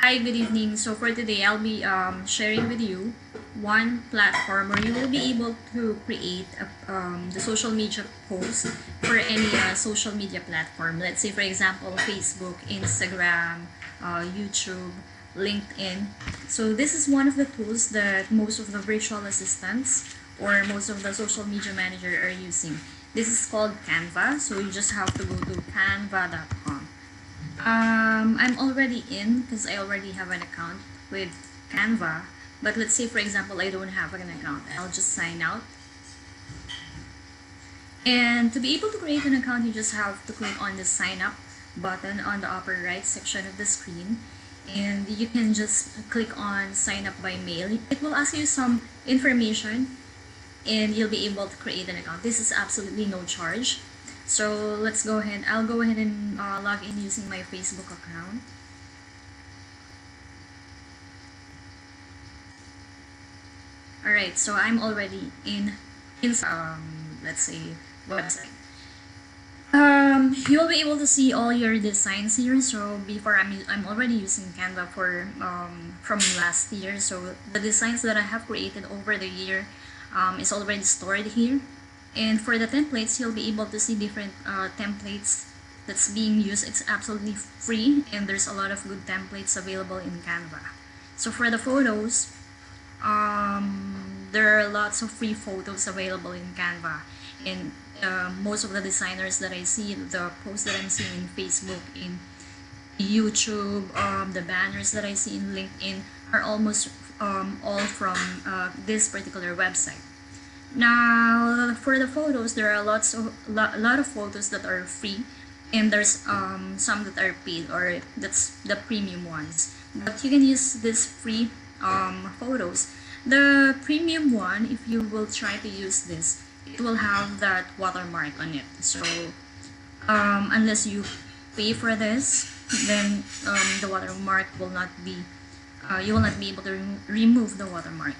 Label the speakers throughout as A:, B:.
A: Hi, good evening. So for today, I'll be sharing with you one platform where you will be able to create the social media post for any social media platform. Let's say, for example, Facebook, Instagram, YouTube, LinkedIn. So this is one of the tools that most of the virtual assistants or most of the social media manager are using. This is called Canva. So you just have to go to canva.com. I'm already in because I already have an account with Canva. But let's say, for example, I don't have an account. I'll just sign out. And to be able to create an account, you just have to click on the sign up button on the upper right section of the screen. And you can just click on sign up by mail. It will ask you some information and you'll be able to create an account. This is absolutely no charge. So let's go ahead. I'll go ahead and log in using my Facebook account. Alright, so I'm already in let's say website. You'll be able to see all your designs here. So before I'm already using Canva for from last year. So the designs that I have created over the year is already stored here. And for the templates, you'll be able to see different templates that's being used. It's absolutely free and there's a lot of good templates available in Canva. So for the photos, there are lots of free photos available in Canva. And most of the designers that I see, the posts that I'm seeing in Facebook, in YouTube, the banners that I see in LinkedIn are almost all from this particular website. Now, for the photos, there are a lot of photos that are free, and there's some that are paid, or that's the premium ones. But you can use this free photos. The premium one, if you will try to use this, it will have that watermark on it. So unless you pay for this, then the watermark will not be. You will not be able to remove the watermark.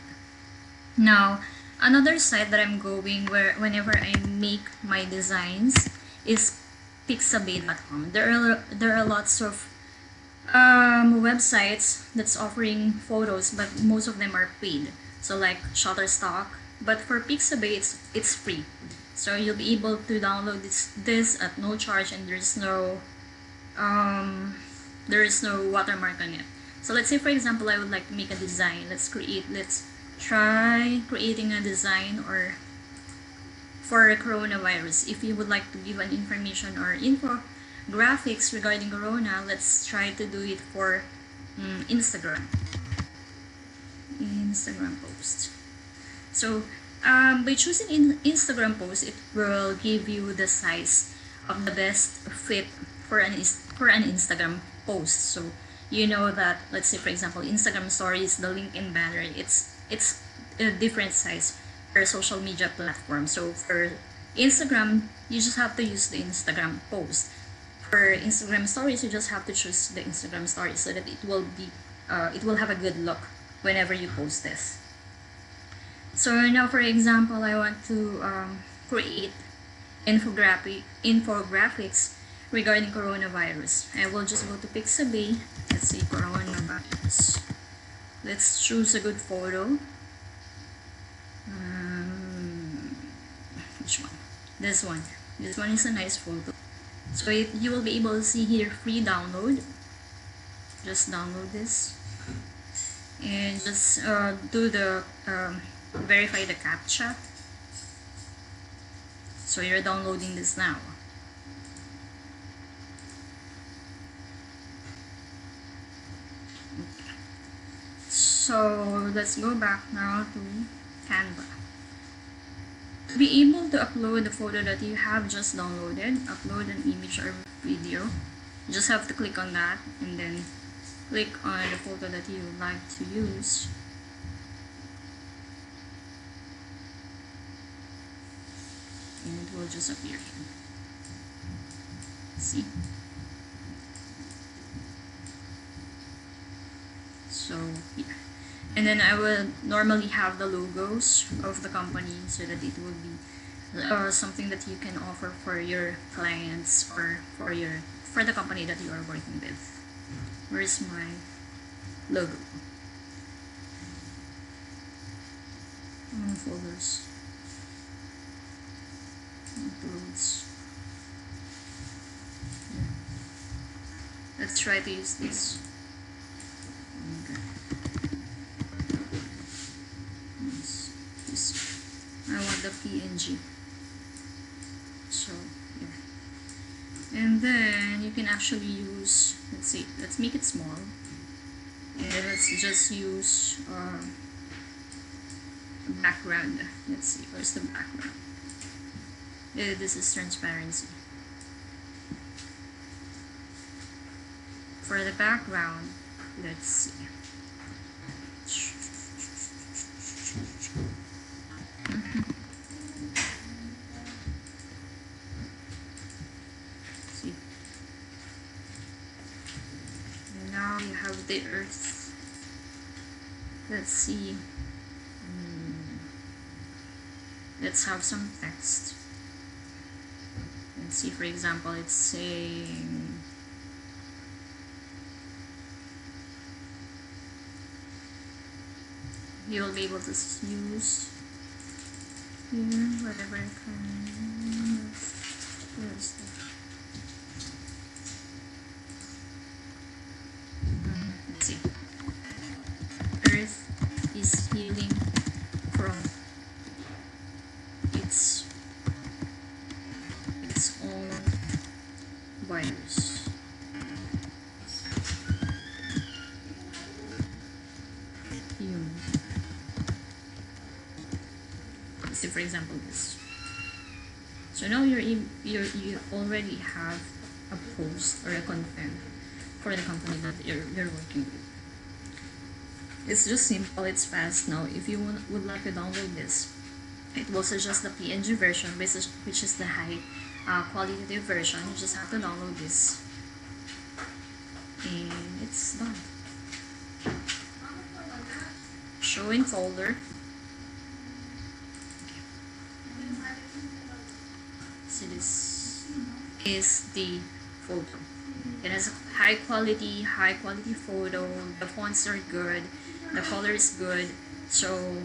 A: Now, another site that I'm going where whenever I make my designs is pixabay.com. There are lots of websites that's offering photos, but most of them are paid. So like Shutterstock, but for Pixabay it's free. So you'll be able to download this at no charge, and there is no watermark on it. So let's say, for example, I would like to make a design. Let's try creating a design or for coronavirus. If you would like to give an information or infographics regarding corona, let's try to do it for Instagram post. So by choosing Instagram post, it will give you the size of the best fit for an Instagram post. So you know that, let's say, for example, Instagram stories, the LinkedIn banner, it's a different size per social media platform. So for Instagram, you just have to use the Instagram post. For Instagram stories, you just have to choose the Instagram stories so that it will have a good look whenever you post this. So now, for example, I want to create infographics regarding coronavirus. I will just go to Pixabay. Let's see, coronavirus. Let's choose a good photo. Which one? This one. This one is a nice photo. So you will be able to see here free download. Just download this and just do the verify the CAPTCHA. So you're downloading this now. So let's go back now to Canva. To be able to upload the photo that you have just downloaded, upload an image or video, you just have to click on that and then click on the photo that you would like to use. And it will just appear here. See? So here. And then I will normally have the logos of the company so that it will be something that you can offer for your clients or for the company that you are working with. Where's my logo. Folders. Uploads. Yeah. Let's try to use this. Okay. This. I want the PNG. So yeah. And then you can actually use, let's see, let's make it small. And let's just use background. Let's see, where's the background? This is transparency. For the background, let's see. See. And now you have the earth. Let's see. Let's have some text. Let's see, for example, it's saying you'll be able to use here whatever kind of let's see. Earth is healing from its own virus. Human. See, for example, this. So now you already have a post or a content for the company that you're working with. It's just simple, it's fast now. If you would like to download this, it will suggest the PNG version, which is the high qualitative version. You just have to download this, and it's done. Show in folder. So this is the photo. It has a high quality photo. The fonts are good. The color is good. So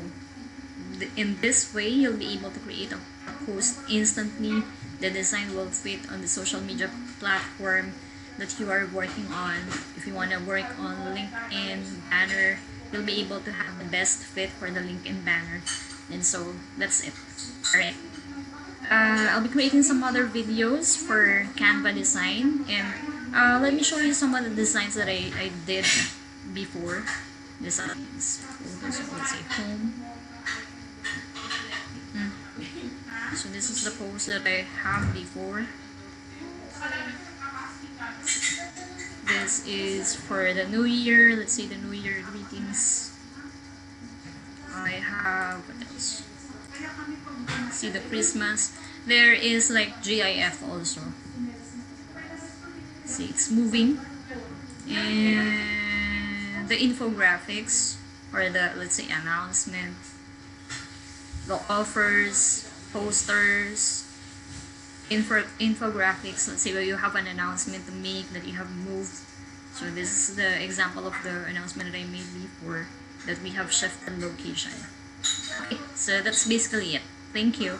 A: in this way, you'll be able to create a post instantly. The design will fit on the social media platform that you are working on. If you want to work on LinkedIn banner, you'll be able to have the best fit for the LinkedIn banner. And so that's it. Alright. I'll be creating some other videos for Canva design, and let me show you some of the designs that I did before. Designs. Let's say home. So this is the post that I have before. This is for the new year. Let's say the new year greetings. I have, what else? See the Christmas. There is like GIF also. See, it's moving. And the infographics, or the, let's say, announcement, the offers, posters, infographics. Let's say you have an announcement to make that you have moved. So this is the example of the announcement that I made before, that we have shifted location. Okay, so that's basically it. Thank you.